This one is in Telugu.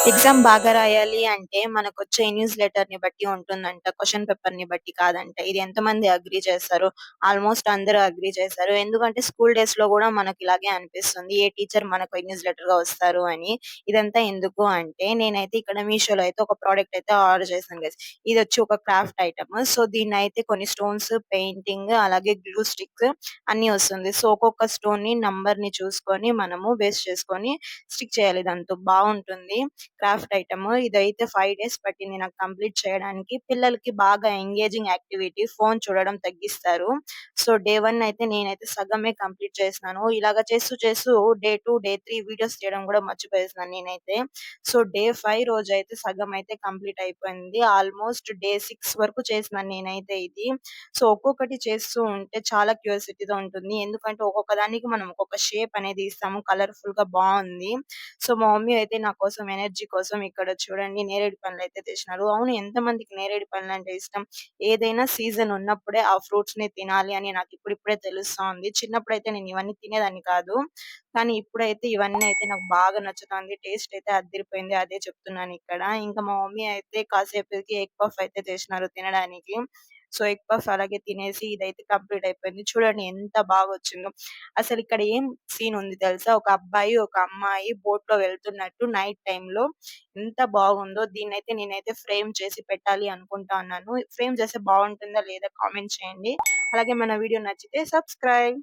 ఎగ్జామ్ బాగా రాయాలి అంటే మనకొచ్చే న్యూస్ లెటర్‌ని బట్టి ఉంటుందంట. క్వెషన్ పేపర్‌ని బట్టి కాదంట. ఇది ఎంతమంది అగ్రీ చేస్తారు? ఆల్‌మోస్ట్ అందరూ అగ్రీ చేశారు. ఎందుకంటే స్కూల్ డేస్‌లో గూడా మనకిలాగే అనిపిస్తుంది. ఏ టీచర్ మనకు న్యూస్ లెటర్‌గా వస్తారు అని. ఇదంతా ఎందుకు అంటే నేనైతే ఇక్కడ మీషోలో అయితే ఒక ప్రొడక్ట్ అయితే ఆర్డర్ చేశాను గైస్. ఇదొచ్చి ఒక క్రాఫ్ట్ ఐటెమ్. సో, దీన్నయితే కొన్ని స్టోన్స్, పెయింటింగ్ అలాగే గ్లూ స్టిక్ అన్నీ వస్తుంది. సో, ఒక్కొక్క స్టోన్‌ని నంబర్‌ని చూసుకొని మనము బేస్ చేసుకొని స్టిక్ చేయాలి దాంతో. బావుంటుంది. Craft item. ఇదైతే 5 డేస్ పట్టింది నాకు కంప్లీట్ చేయడానికి. పిల్లలకి బాగా ఎంగేజింగ్ యాక్టివిటీ ఫోను చూడడం తగ్గిస్తారు. సో, డే 1 అయితే నేనైతే సగమే కంప్లీట్ చేసినాను. ఇలాగ చేస్తూ చేస్తూ డే 2, డే 3 వీడియోస్ చేయడం గూడా మర్చిపోయేసినాను నేనైతే. సో, డే 5 రోజైతే సగం అయితే కంప్లీట్ అయిపోయింది. ఆల్‌మోస్ట్ డే 6 వరకు చేసినాను నేనైతే ఇది. సో, ఒక్కొక్కటి చేస్తూ ఉంటే చాలా క్యూరియాసిటీ‌గా ఉంటుంది. ఎందుకంటే ఒక్కొక్క దానికి మనం ఒక్కొక్క షేప్ అనేది ఇస్తాము. కలర్‌ఫుల్‌గా బావుంది. సో, మా మమ్మీ అయితే నా కోసం ఎనర్జీ కోసం ఇక్కడ చూడండి నేరేడు పండ్లయితే తెచ్చినారు. అవును, ఎంతమందికి నేరేడు పండ్లంటే ఇష్టం? ఏదైనా సీజన్ ఉన్నప్పుడే ఆ ఫ్రూట్స్‌ని తినాలి అని నాకిప్పుడిప్పుడే తెలుస్తా ఉంది. చిన్నప్పుడైతే నేను ఇవన్నీ తినేదాన్ని కాదు. కానీ ఇప్పుడైతే ఇవన్నీ అయితే నాకు బాగా నచ్చుతాంది. టేస్ట్ అయితే అద్దిరిపోయింది. అదే చెప్తున్నానిక్కడ. ఇంకా మా మమ్మీ అయితే కాసేపటికి ఎగ్ పఫ్ అయితే చేసినారు తినడానికి. సో, ఎగ్ పఫ్ అలాగే తినేసి ఇదైతే కంప్లీట్ అయిపోయింది. చూడండి ఎంత బాగొచ్చిందో. అసలిక్కడ ఏం సీన్ ఉంది తెలుసా? ఒక అబ్బాయి, ఒక అమ్మాయి బోట్‌లో వెళ్తున్నట్టు నైట్ టైమ్‌లో ఎంత బాగుందో. దీన్నైతే నేనైతే ఫ్రేమ్ చేసి పెట్టాలి అనుకుంటా ఉన్నాను. ఫ్రేమ్ చేస్తే బావుంటుందా లేదా కామెంట్ చేయండి. అలాగే మన వీడియో నచ్చితే సబ్స్క్రైబ్.